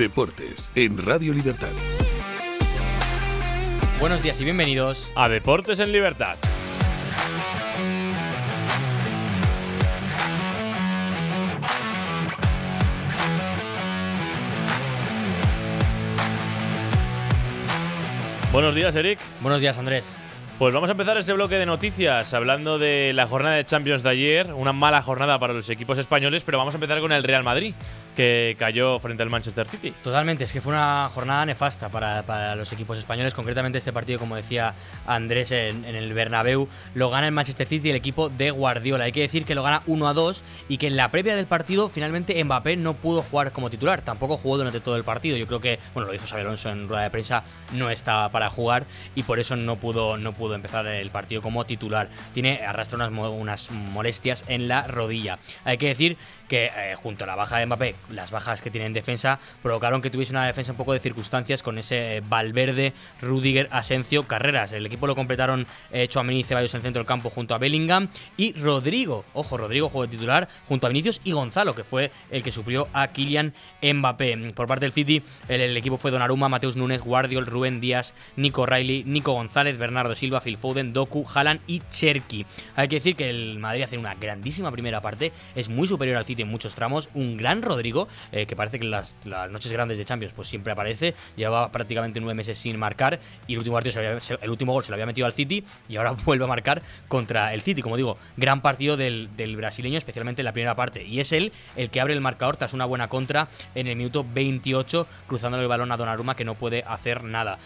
Deportes en Radio Libertad. Buenos días y bienvenidos a Deportes en Libertad. Buenos días, Eric. Buenos días, Andrés. Pues vamos a empezar este bloque de noticias hablando de la jornada de Champions de ayer, una mala jornada para los equipos españoles, pero vamos a empezar con el Real Madrid, que cayó frente al Manchester City. Totalmente, es que fue una jornada nefasta para los equipos españoles, concretamente este partido, como decía Andrés, en el Bernabéu, lo gana el Manchester City, el equipo de Guardiola. Hay que decir que lo gana 1-2 y que en la previa del partido finalmente Mbappé no pudo jugar como titular, tampoco jugó durante todo el partido. Yo creo que, bueno, lo dijo Xabi Alonso en rueda de prensa, no estaba para jugar y por eso no pudo empezar el partido como titular. Arrastra unas molestias en la rodilla. Hay que decir que junto a la baja de Mbappé, las bajas que tiene en defensa provocaron que tuviese una defensa un poco de circunstancias con ese Valverde, Rüdiger, Asensio, Carreras. El equipo lo completaron Tchouaméni y Ceballos en el centro del campo junto a Bellingham y Rodrigo. Ojo, Rodrigo jugó de titular junto a Vinicius y Gonzalo, que fue el que suplió a Kylian Mbappé. Por parte del City, el equipo fue Donnarumma, Mateus Nunes, Guardiol, Rubén Díaz, Nico Reilly, Nico González, Bernardo Silva, Phil Foden, Doku, Haaland y Cherki. Hay que decir que el Madrid hace una grandísima primera parte, es muy superior al City en muchos tramos. Un gran Rodrigo, que parece que en las noches grandes de Champions pues siempre aparece. Llevaba prácticamente 9 meses sin marcar y el último gol se lo había metido al City y ahora vuelve a marcar contra el City. Como digo, gran partido del brasileño, especialmente en la primera parte, y es él el que abre el marcador tras una buena contra en el minuto 28, cruzando el balón a Donnarumma, que no puede hacer nada.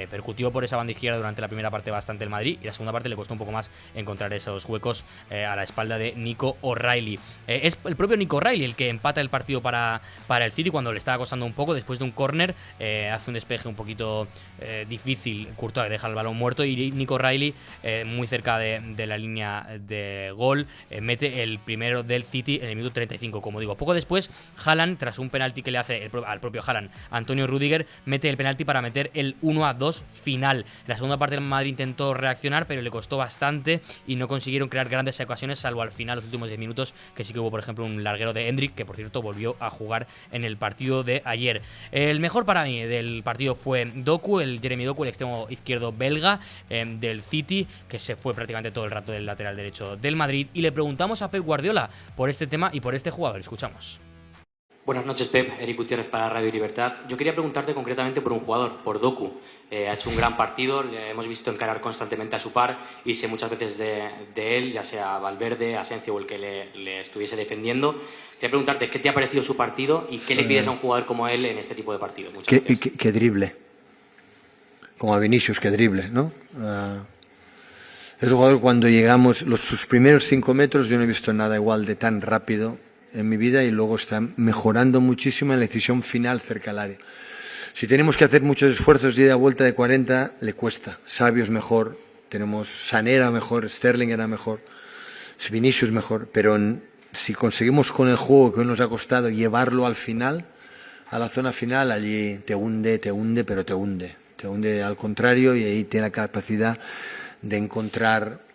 Percutió por esa banda izquierda durante la primera parte bastante el Madrid y la segunda parte le costó un poco más encontrar esos huecos a la espalda de Nico O'Reilly. Es el propio Nico O'Reilly el que empata el partido para el City cuando le estaba costando un poco después de un córner. Hace un despeje un poquito difícil, Courtois deja el balón muerto y Nico O'Reilly, muy cerca de la línea de gol, mete el primero del City en el minuto 35. Como digo, poco después Haaland, tras un penalti que le hace al propio Haaland Antonio Rüdiger, mete el penalti para meter el 1-2 final. En la segunda parte el Madrid intentó reaccionar, pero le costó bastante y no consiguieron crear grandes ocasiones, salvo al final, los últimos 10 minutos, que sí que hubo, por ejemplo, un larguero de Endrick, que por cierto volvió a jugar en el partido de ayer. El mejor para mí del partido fue Doku, Jeremy Doku, el extremo izquierdo belga del City, que se fue prácticamente todo el rato del lateral derecho del Madrid, y le preguntamos a Pep Guardiola por este tema y por este jugador. Escuchamos. Buenas noches, Pep. Eric Gutiérrez para Radio Libertad. Yo quería preguntarte concretamente por un jugador, por Doku. Ha hecho un gran partido, le hemos visto encarar constantemente a su par y sé muchas veces de él, ya sea Valverde, Asensio o el que le estuviese defendiendo. Quería preguntarte qué te ha parecido su partido y qué le pides a un jugador como él en este tipo de partidos. Qué drible. Como a Vinicius, qué drible, ¿no? Es un jugador, cuando llegamos, sus primeros 5 metros, yo no he visto nada igual de tan rápido en mi vida, y luego está mejorando muchísimo en la decisión final cerca al área. Si tenemos que hacer muchos esfuerzos y de vuelta de 40, le cuesta. Sabio es mejor, tenemos Sané era mejor, Sterling era mejor, Vinicius mejor, pero si conseguimos con el juego que hoy nos ha costado llevarlo al final, a la zona final, allí te hunde, pero te hunde al contrario, y ahí tiene la capacidad de encontrar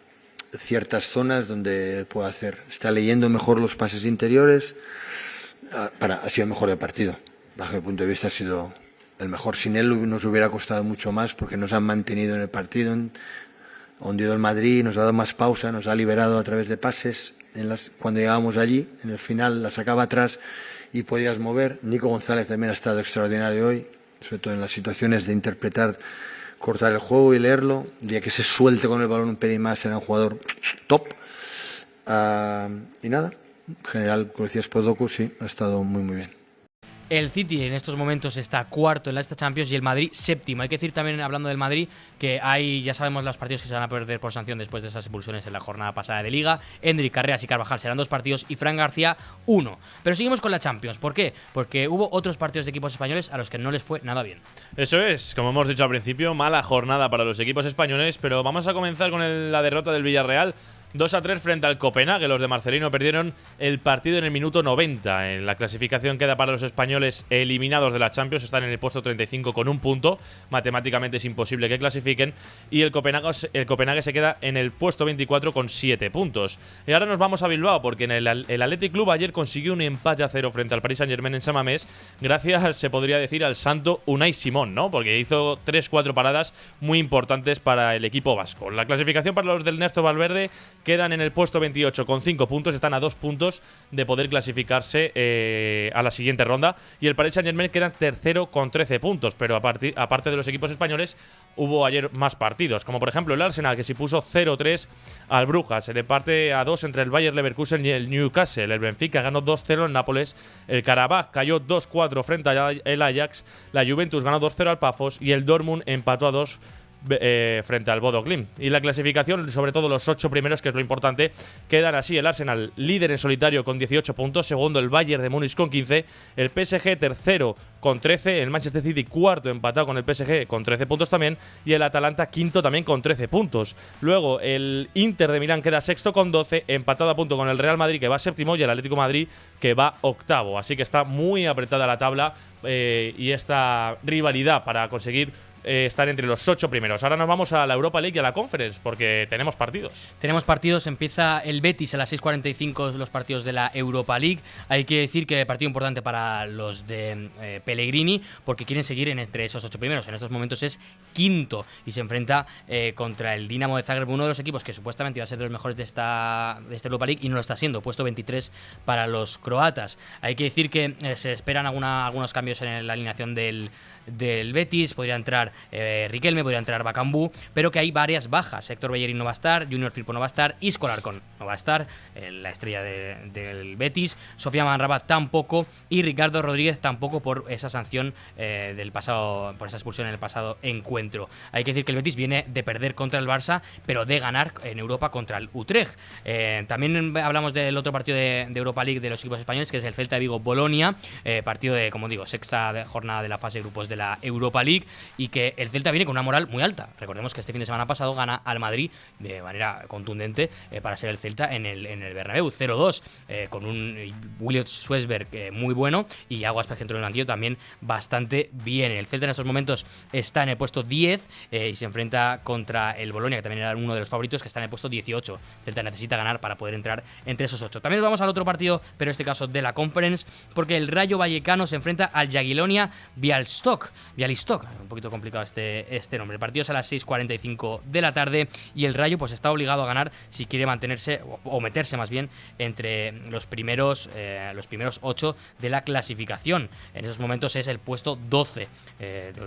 ciertas zonas donde puede hacer. Está leyendo mejor los pases interiores, ha sido el mejor del partido. Bajo mi punto de vista ha sido el mejor. Sin él nos hubiera costado mucho más, porque nos han mantenido en el partido, ha hundido el Madrid, nos ha dado más pausa, nos ha liberado a través de pases. Cuando llegábamos allí, en el final la sacaba atrás y podías mover. Nico González también ha estado extraordinario hoy, sobre todo en las situaciones de interpretar, cortar el juego y leerlo. El día que se suelte con el balón un pelín más, será un jugador top. Y nada, en general, como decías, por Doku, sí, ha estado muy muy bien. El City en estos momentos está cuarto en la Champions y el Madrid séptimo. Hay que decir también, hablando del Madrid, que ya sabemos los partidos que se van a perder por sanción después de esas expulsiones en la jornada pasada de Liga. Endrick, Carreras y Carvajal serán 2 partidos y Fran García 1. Pero seguimos con la Champions. ¿Por qué? Porque hubo otros partidos de equipos españoles a los que no les fue nada bien. Eso es, como hemos dicho al principio, mala jornada para los equipos españoles, pero vamos a comenzar con la derrota del Villarreal 2-3 frente al Copenhague. Los de Marcelino perdieron el partido en el minuto 90. En la clasificación queda para los españoles eliminados de la Champions. Están en el puesto 35 con un punto. Matemáticamente es imposible que clasifiquen. Y el Copenhague se queda en el puesto 24 con 7 puntos. Y ahora nos vamos a Bilbao, porque en el Athletic Club ayer consiguió un empate a 0 frente al Paris Saint-Germain en San Mamés, gracias, se podría decir, al santo Unai Simón, ¿no? Porque hizo 3-4 paradas muy importantes para el equipo vasco. La clasificación para los del Ernesto Valverde quedan en el puesto 28 con 5 puntos, están a 2 puntos de poder clasificarse a la siguiente ronda, y el Paris Saint-Germain queda tercero con 13 puntos, pero aparte de los equipos españoles hubo ayer más partidos, como por ejemplo el Arsenal, que se puso 0-3 al Brujas, el empate a 2 entre el Bayer Leverkusen y el Newcastle, el Benfica ganó 2-0 en Nápoles, el Karabakh cayó 2-4 frente al Ajax, la Juventus ganó 2-0 al Pafos y el Dortmund empató a 2 frente al Bodo Glimt. Y la clasificación, sobre todo los 8 primeros, que es lo importante, quedan así: el Arsenal líder en solitario con 18 puntos, segundo el Bayern de Múnich con 15, el PSG tercero con 13, el Manchester City cuarto empatado con el PSG con 13 puntos también, y el Atalanta quinto también con 13 puntos. Luego el Inter de Milán queda sexto con 12, empatado a punto con el Real Madrid, que va séptimo, y el Atlético de Madrid, que va octavo. Así que está muy apretada la tabla y esta rivalidad para conseguir estar entre los 8 primeros. Ahora nos vamos a la Europa League y a la Conference, porque tenemos partidos. Tenemos partidos, empieza el Betis a las 6:45, los partidos de la Europa League. Hay que decir que partido importante para los de Pellegrini, porque quieren seguir entre esos 8 primeros. En estos momentos es quinto y se enfrenta contra el Dinamo de Zagreb, uno de los equipos que supuestamente iba a ser de los mejores de esta Europa League, y no lo está siendo, puesto 23 para los croatas. Hay que decir que se esperan algunos cambios en la alineación del Betis. Podría entrar Riquelme, podría entrar Bakambu, pero que hay varias bajas. Héctor Bellerín no va a estar, Junior Firpo no va a estar, Isco Alarcón no va a estar, la estrella del Betis, Sofía Manrabat tampoco, y Ricardo Rodríguez tampoco, por esa sanción del pasado, por esa expulsión en el pasado encuentro. Hay que decir que el Betis viene de perder contra el Barça, pero de ganar en Europa contra el Utrecht. También hablamos del otro partido de Europa League de los equipos españoles, que es el Celta de Vigo-Bolonia, partido de, como digo, sexta jornada de la fase de grupos de la Europa League, y que el Celta viene con una moral muy alta. Recordemos que este fin de semana pasado gana al Madrid de manera contundente para ser el Celta en el Bernabéu, 0-2, con un Williot Schwesberg muy bueno, y Iago Aspas, que entró en el banquillo, también bastante bien. El Celta en estos momentos está en el puesto 10 y se enfrenta contra el Bolonia, que también era uno de los favoritos, que está en el puesto 18. El Celta necesita ganar para poder entrar entre esos 8. También nos vamos al otro partido, pero en este caso de la Conference, porque el Rayo Vallecano se enfrenta al Jagiellonia Bialystok, un poquito complicado este nombre. El partido es a las 6:45 de la tarde, y el Rayo pues está obligado a ganar si quiere mantenerse o meterse más bien entre los primeros 8 de la clasificación. En esos momentos es el puesto 12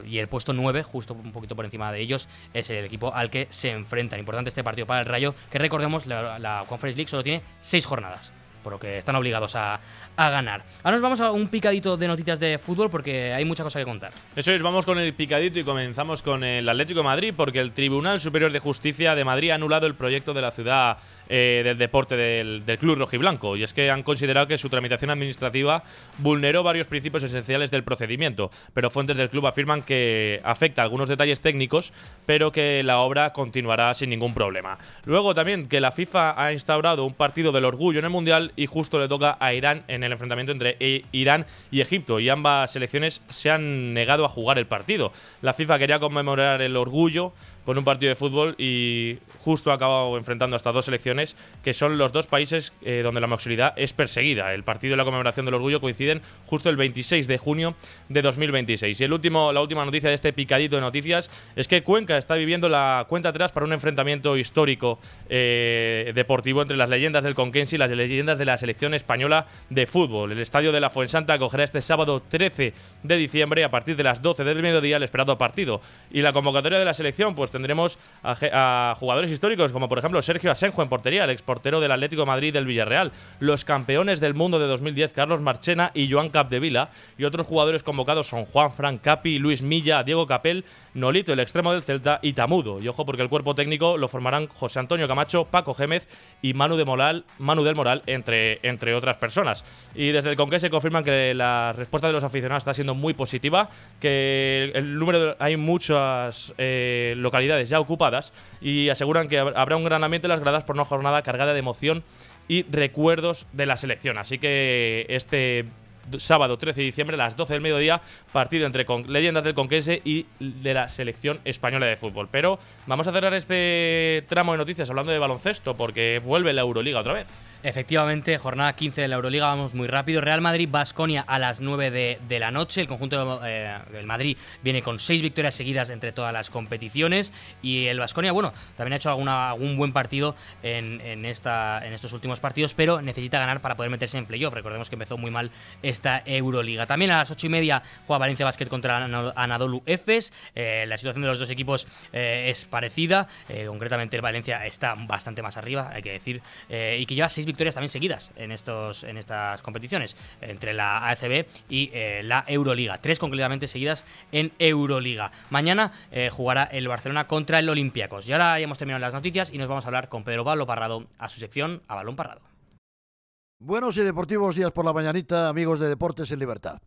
y el puesto 9, justo un poquito por encima de ellos, es el equipo al que se enfrentan. Importante este partido para el Rayo, que recordemos, la Conference League solo tiene 6 jornadas, por lo que están obligados a ganar. Ahora nos vamos a un picadito de noticias de fútbol, porque hay mucha cosa que contar. Eso es, vamos con el picadito y comenzamos con el Atlético de Madrid, porque el Tribunal Superior de Justicia de Madrid ha anulado el proyecto de la ciudad del deporte del club rojiblanco, y es que han considerado que su tramitación administrativa vulneró varios principios esenciales del procedimiento, pero fuentes del club afirman que afecta algunos detalles técnicos, pero que la obra continuará sin ningún problema. Luego también que la FIFA ha instaurado un partido del orgullo en el Mundial, y justo le toca a Irán en el enfrentamiento entre Irán y Egipto, y ambas selecciones se han negado a jugar el partido. La FIFA quería conmemorar el orgullo con un partido de fútbol, y justo ha acabado enfrentando a estas dos selecciones, que son los dos países donde la homosexualidad es perseguida. El partido y la conmemoración del orgullo coinciden justo el 26 de junio de 2026. Y la última noticia de este picadito de noticias es que Cuenca está viviendo la cuenta atrás para un enfrentamiento histórico deportivo entre las leyendas del Conquense y las leyendas de la selección española de fútbol. El estadio de la Fuensanta acogerá este sábado 13 de diciembre, a partir de las 12 del mediodía, el esperado partido. Y la convocatoria de la selección, pues tendremos a jugadores históricos, como por ejemplo Sergio Asenjo en portería, el exportero del Atlético de Madrid y del Villarreal, los campeones del mundo de 2010 Carlos Marchena y Joan Capdevila, y otros jugadores convocados son Juan Fran Capi, Luis Milla, Diego Capel, Nolito, el extremo del Celta, y Tamudo. Y ojo, porque el cuerpo técnico lo formarán José Antonio Camacho, Paco Gémez y Manu del Moral, entre otras personas. Y desde el Conquense confirman que la respuesta de los aficionados está siendo muy positiva, que hay muchas localidades localidades ya ocupadas y aseguran que habrá un gran ambiente en las gradas por una jornada cargada de emoción y recuerdos de la selección. Así que este sábado 13 de diciembre a las 12 del mediodía, partido entre leyendas del Conquense y de la selección española de fútbol. Pero vamos a cerrar este tramo de noticias hablando de baloncesto porque vuelve la Euroliga otra vez. Efectivamente, jornada 15 de la Euroliga, vamos muy rápido. Real Madrid-Baskonia a las 9 de la noche. El conjunto del Madrid viene con 6 victorias seguidas entre todas las competiciones. Y el Baskonia, bueno, también ha hecho algún buen partido en estos últimos partidos, pero necesita ganar para poder meterse en playoff. Recordemos que empezó muy mal esta Euroliga. También a las 8:30 juega Valencia Basket contra Anadolu Efes. La situación de los dos equipos es parecida. Concretamente el Valencia está bastante más arriba, hay que decir, y que lleva 6 victorias también seguidas en estas competiciones, entre la ACB y la Euroliga. 3 concretamente seguidas en Euroliga. Mañana jugará el Barcelona contra el Olympiacos. Y ahora ya hemos terminado las noticias y nos vamos a hablar con Pedro Pablo Parrado a su sección A Balón Parrado. Buenos y deportivos días por la mañanita, amigos de Deportes en Libertad.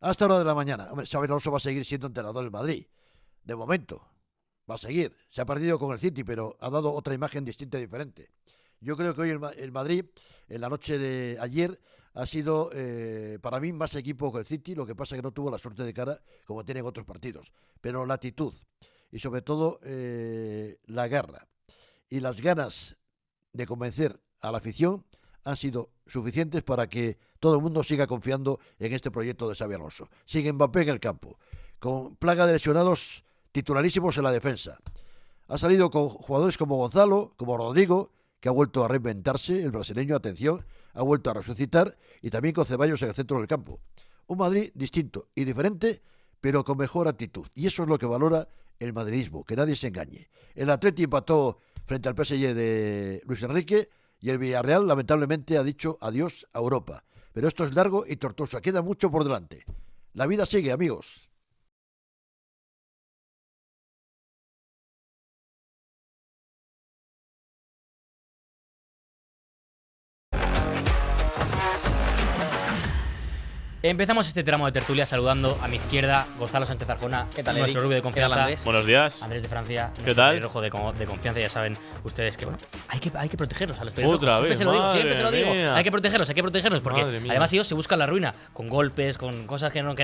Hasta hora de la mañana. Hombre, Xabi Alonso va a seguir siendo entrenador del Madrid. De momento, va a seguir. Se ha perdido con el City, pero ha dado otra imagen distinta y diferente. Yo creo que hoy el Madrid, en la noche de ayer, ha sido para mí más equipo que el City, lo que pasa es que no tuvo la suerte de cara como tienen otros partidos. Pero la actitud y sobre todo la garra y las ganas de convencer a la afición han sido suficientes para que todo el mundo siga confiando en este proyecto de Xabi Alonso. Sigue Mbappé en el campo, con plaga de lesionados titularísimos en la defensa. Ha salido con jugadores como Gonzalo, como Rodrigo, que ha vuelto a reinventarse, el brasileño, atención, ha vuelto a resucitar, y también con Ceballos en el centro del campo. Un Madrid distinto y diferente, pero con mejor actitud. Y eso es lo que valora el madridismo, que nadie se engañe. El Atleti empató frente al PSG de Luis Enrique, y el Villarreal lamentablemente ha dicho adiós a Europa. Pero esto es largo y tortuoso, queda mucho por delante. La vida sigue, amigos. Empezamos este tramo de tertulia saludando a mi izquierda Gonzalo Sánchez Arjona, ¿Qué tal, nuestro Eric? rubio de ¿Qué tal, confianza. Andrés? Buenos días. Andrés de Francia, ¿Qué nuestro tal? pelirrojo de confianza. Ya saben ustedes que bueno, hay que protegerlos a los pelirrojos. Otra vez, Siempre se lo digo. madre mía. Hay que protegerlos porque Madre mía. además ellos se buscan la ruina con golpes, con cosas que no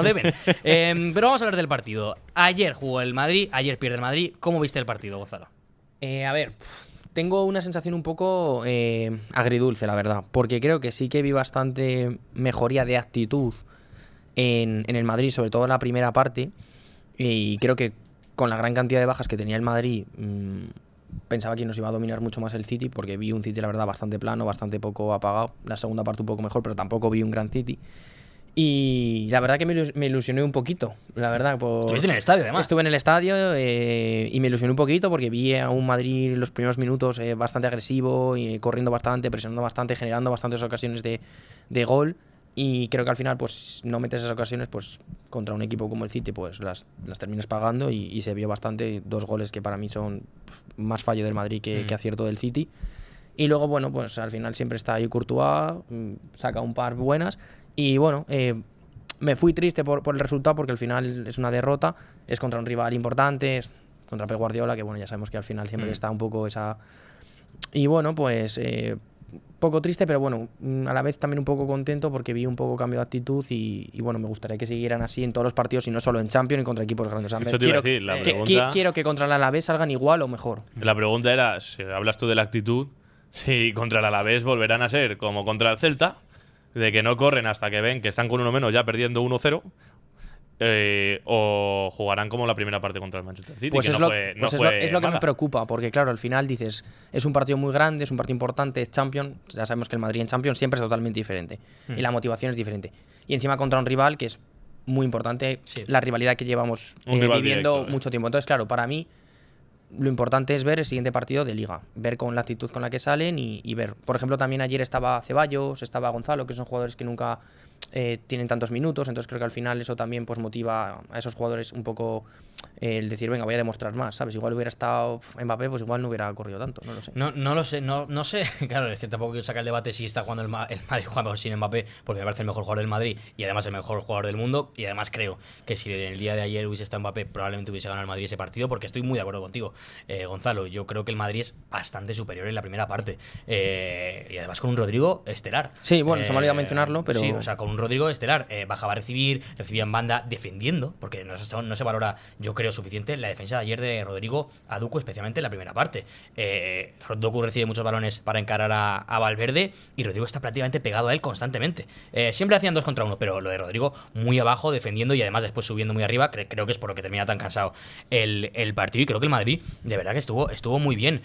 deben. Pero vamos a hablar del partido. Ayer jugó el Madrid, ayer pierde el Madrid. ¿Cómo viste el partido, Gonzalo? A ver, tengo una sensación un poco agridulce, la verdad, porque creo que sí que vi bastante mejoría de actitud en el Madrid, sobre todo en la primera parte, y creo que con la gran cantidad de bajas que tenía el Madrid, pensaba que nos iba a dominar mucho más el City, porque vi un City, la verdad, bastante plano, bastante poco apagado. La segunda parte un poco mejor, pero tampoco vi un gran City. Y la verdad que me ilusioné un poquito, la verdad. Estuviste en el estadio, además. Estuve en el estadio y me ilusioné un poquito porque vi a un Madrid en los primeros minutos bastante agresivo, y corriendo bastante, presionando bastante, generando bastantes ocasiones de gol. Y creo que al final, pues, no metes esas ocasiones, pues, contra un equipo como el City, pues las terminas pagando, y se vio bastante. 2 goles que para mí son más fallo del Madrid que acierto del City. Y luego, bueno, pues al final siempre está ahí Courtois, saca un par buenas. Y bueno, me fui triste por el resultado, porque al final es una derrota, es contra un rival importante, es contra Pep Guardiola, que bueno, ya sabemos que al final siempre está un poco esa... Y bueno, pues... poco triste, pero bueno, a la vez también un poco contento porque vi un poco cambio de actitud y bueno, me gustaría que siguieran así en todos los partidos y no solo en Champions y contra equipos grandes. O sea, Eso te iba a decir, la pregunta... quiero que contra el Alavés salgan igual o mejor. La pregunta era, si hablas tú de la actitud, si contra el Alavés volverán a ser como contra el Celta, de que no corren hasta que ven que están con uno menos ya perdiendo 1-0, o jugarán como la primera parte contra el Manchester City, Pues que es lo que me preocupa, porque claro, al final dices, es un partido muy grande, es un partido importante, es Champions, ya sabemos que el Madrid en Champions siempre es totalmente diferente, y la motivación es diferente. Y encima contra un rival que es muy importante, la rivalidad que llevamos viviendo directo, mucho tiempo. Entonces, claro, para mí lo importante es ver el siguiente partido de Liga, ver con la actitud con la que salen y ver. Por ejemplo, también ayer estaba Ceballos, estaba Gonzalo, que son jugadores que nunca tienen tantos minutos, entonces creo que al final eso también pues motiva a esos jugadores un poco el decir, venga, voy a demostrar más, ¿sabes? Igual hubiera estado Mbappé, pues igual no hubiera corrido tanto, no lo sé. No lo sé, no sé. Claro, es que tampoco quiero sacar el debate si está jugando el Madrid jugando sin Mbappé, porque me parece el mejor jugador del Madrid y además el mejor jugador del mundo. Y además creo que si en el día de ayer hubiese estado Mbappé, probablemente hubiese ganado el Madrid ese partido, porque estoy muy de acuerdo contigo, Gonzalo. Yo creo que el Madrid es bastante superior en la primera parte. Y además con un Rodrigo estelar. Sí, bueno, se me ha olvidado mencionarlo, pero. Sí, o sea, con un Rodrigo estelar. Bajaba a recibía en banda defendiendo, porque no se valora, yo creo, suficiente la defensa de ayer de Rodrigo a Doku, especialmente en la primera parte. Doku recibe muchos balones para encarar a Valverde y Rodrigo está prácticamente pegado a él constantemente. Siempre hacían 2 contra 1, pero lo de Rodrigo muy abajo, defendiendo y además después subiendo muy arriba. Creo que es por lo que termina tan cansado el partido, y creo que el Madrid de verdad que estuvo muy bien.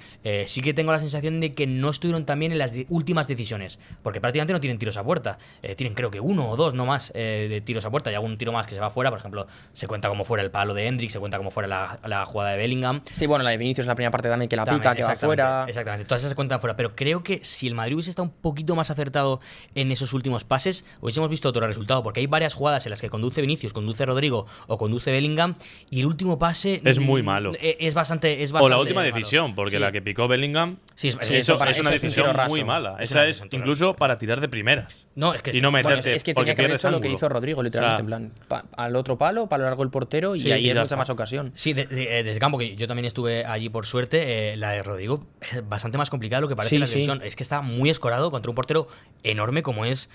Sí que tengo la sensación de que no estuvieron tan bien en las últimas decisiones, porque prácticamente no tienen tiros a puerta. Tienen creo que 1 o 2 no más de tiros a puerta, y algún tiro más que se va fuera. Por ejemplo, se cuenta como fuera el palo de Hendrick, se cuenta como fuera la jugada de Bellingham. Sí, bueno, la de Vinicius en la primera parte también, que la pica, que va fuera. Exactamente, todas esas se cuentan fuera, pero creo que si el Madrid hubiese estado un poquito más acertado en esos últimos pases, hubiésemos visto otro resultado, porque hay varias jugadas en las que conduce Vinicius, conduce Rodrigo o conduce Bellingham, y el último pase es muy malo. Es bastante o la última malo. decisión, porque la que picó Bellingham es una decisión muy mala. Esa es incluso para tirar de primeras. No, es que y no meterte, bueno, es que porque tenía que haber pierdes hecho lo que ángulo. hizo Rodrigo, literalmente, en plan, al otro palo largo el portero, y ahí es mucha más ocasión. Sí, desde campo, que yo también estuve allí por suerte, la de Rodrigo es bastante más complicada de lo que parece en la televisión. Es que está muy escorado contra un portero enorme como es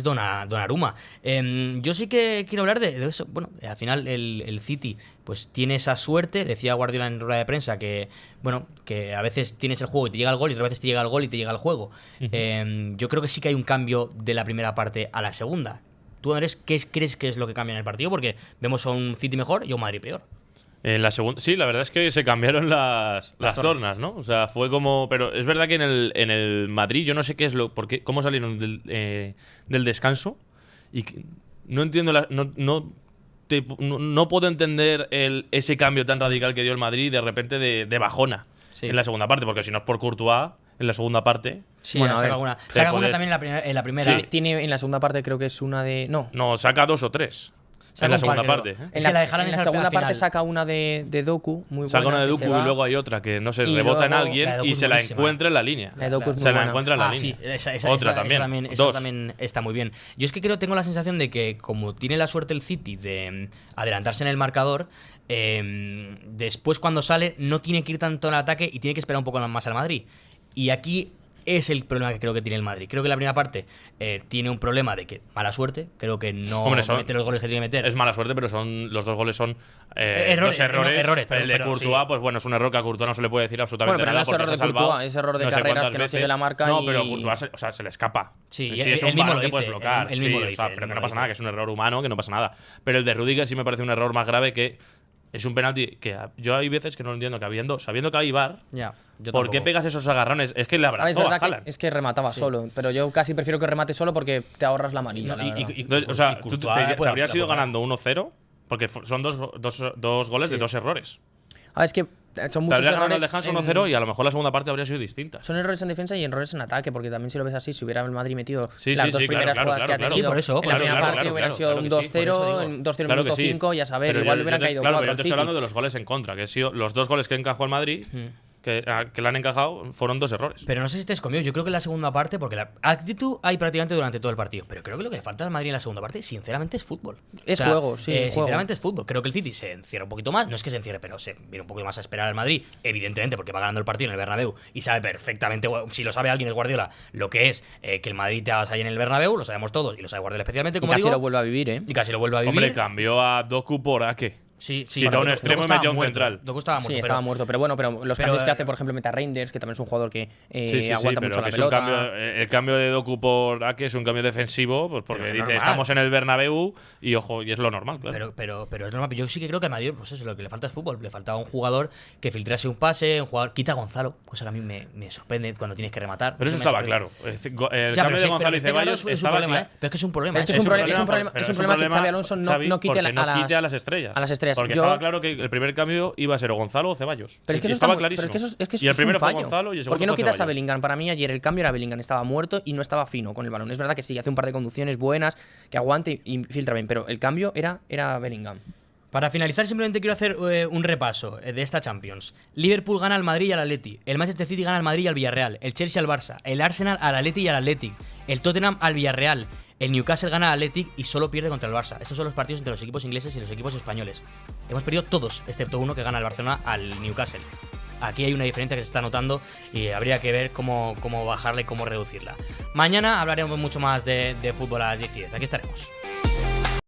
Donnarumma. Yo sí que quiero hablar de eso. Bueno, al final el City pues tiene esa suerte. Decía Guardiola en rueda de prensa que a veces tienes el juego y te llega el gol, y otras veces te llega el gol y te llega el juego. Yo creo que sí que hay un cambio de la primera parte a la segunda. ¿Tú, Andrés, qué crees que es lo que cambia en el partido? Porque vemos a un City mejor y a un Madrid peor. En la segunda, sí, la verdad es que se cambiaron las tornas, ¿no? O sea, fue como. Pero es verdad que en el Madrid, yo no sé qué es cómo salieron del descanso. Y no entiendo. No puedo entender ese cambio tan radical que dio el Madrid de repente de bajona en la segunda parte, porque si no es por Courtois. En la segunda parte. Sí, bueno, saca alguna también en la primera. Sí. Tiene en la segunda parte, creo que es una de. No, saca 2 o 3. En la segunda parte. Es que la de Haaland en la segunda parte saca una de Doku, muy buena. Saca una de Doku y luego hay otra que no se rebota en alguien y se la encuentra en la línea. La de Doku es se muy la buena. encuentra en la línea. Sí, otra también. Esa también está muy bien. Yo es que tengo la sensación de que como tiene la suerte el City de adelantarse en el marcador, después cuando sale no tiene que ir tanto al ataque y tiene que esperar un poco más al Madrid. Y aquí es el problema que creo que tiene el Madrid. Creo que la primera parte tiene un problema de que mala suerte. Creo que no mete los goles que tiene que meter. Es mala suerte, pero los 2 goles son errores. Pero el de Courtois, pues bueno, es un error que a Courtois no se le puede decir absolutamente nada. Pero no es error de Courtois, es error de Carreras que no sigue la marca. No, pero Courtois se le escapa. Sí, si es un balón que puedes bloquear. Él mismo lo dice, pero que no pasa nada, que es un error humano, que no pasa nada. Pero el de Rüdiger sí me parece un error más grave, que es un penalti que yo hay veces que no lo entiendo, que sabiendo que hay VAR, ¿por qué pegas esos agarrones? Es que le abrazó es verdad a Haaland. que es que remataba solo, pero yo casi prefiero que remate solo porque te ahorras la amarilla. O sea, tú te habrías ido ganando 1-0 porque son dos goles de 2 errores. Es que son muchos errores. El descanso 1-0 y a lo mejor la segunda parte habría sido distinta. Son errores en defensa y errores en ataque, porque también si lo ves así, si hubiera el Madrid metido las 2 primeras jugadas que ha tenido, por eso, en la primera parte hubieran sido un 2-0, un 2-0 en minuto 5, y a saber, igual hubieran caído 4 Claro, pero yo te estoy hablando de los goles en contra, que han sido los 2 goles que encajó el Madrid. Que le han encajado fueron 2 errores. Pero no sé si estés conmigo. Yo creo que en la segunda parte, porque la actitud hay prácticamente durante todo el partido, pero creo que lo que le falta al Madrid en la segunda parte, sinceramente, es fútbol. Es juego, sí. Sinceramente es fútbol. Creo que el City se encierra un poquito más. No es que se encierre, pero se viene un poco más a esperar al Madrid, evidentemente, porque va ganando el partido en el Bernabéu y sabe perfectamente, si lo sabe alguien es Guardiola, lo que es que el Madrid te hagas ahí en el Bernabéu, lo sabemos todos, y lo sabe Guardiola especialmente, como y casi digo, lo vuelve a vivir, ¿eh? Y casi lo vuelve a vivir. Hombre, cambió a Doku por Ake. Sí, quitó un extremo y metió un central. Doku estaba muerto. Sí, estaba muerto. Pero bueno, los cambios que hace, por ejemplo, mete a Reinders, que también es un jugador que aguanta mucho la pelota. El cambio de Doku por Ake es un cambio defensivo, pues porque dice, estamos en el Bernabéu y ojo, y es lo normal, claro. Pero es normal. Yo sí que creo que al Madrid, pues eso, lo que le falta es fútbol. Le faltaba un jugador que filtrase un pase, un jugador. Quita a Gonzalo, cosa que a mí me sorprende cuando tienes que rematar. Pero eso estaba claro. El cambio de Gonzalo y Ceballos es un problema, Pero es que es un problema. Es un problema que Xabi Alonso no quite a las estrellas. Ostras, Porque yo- estaba claro que el primer cambio iba a ser o Gonzalo o Ceballos. Pero es que eso estaba está muy- clarísimo. pero es que eso y el es primero un fue fallo. Gonzalo y el segundo ¿Por qué no fue quitas a Ceballos. Bellingham? Para mí ayer el cambio era Bellingham, estaba muerto y no estaba fino con el balón. Es verdad que sí, hace un par de conducciones buenas, que aguante y filtra bien, pero el cambio era Bellingham. Para finalizar, simplemente quiero hacer un repaso de esta Champions. Liverpool gana al Madrid y al Atleti. El Manchester City gana al Madrid y al Villarreal. El Chelsea al Barça. El Arsenal al Atleti y al Athletic. El Tottenham al Villarreal. El Newcastle gana al Athletic y solo pierde contra el Barça. Estos son los partidos entre los equipos ingleses y los equipos españoles. Hemos perdido todos, excepto uno que gana el Barcelona al Newcastle. Aquí hay una diferencia que se está notando y habría que ver cómo bajarla y cómo reducirla. Mañana hablaremos mucho más de fútbol a las 10:10. Aquí estaremos.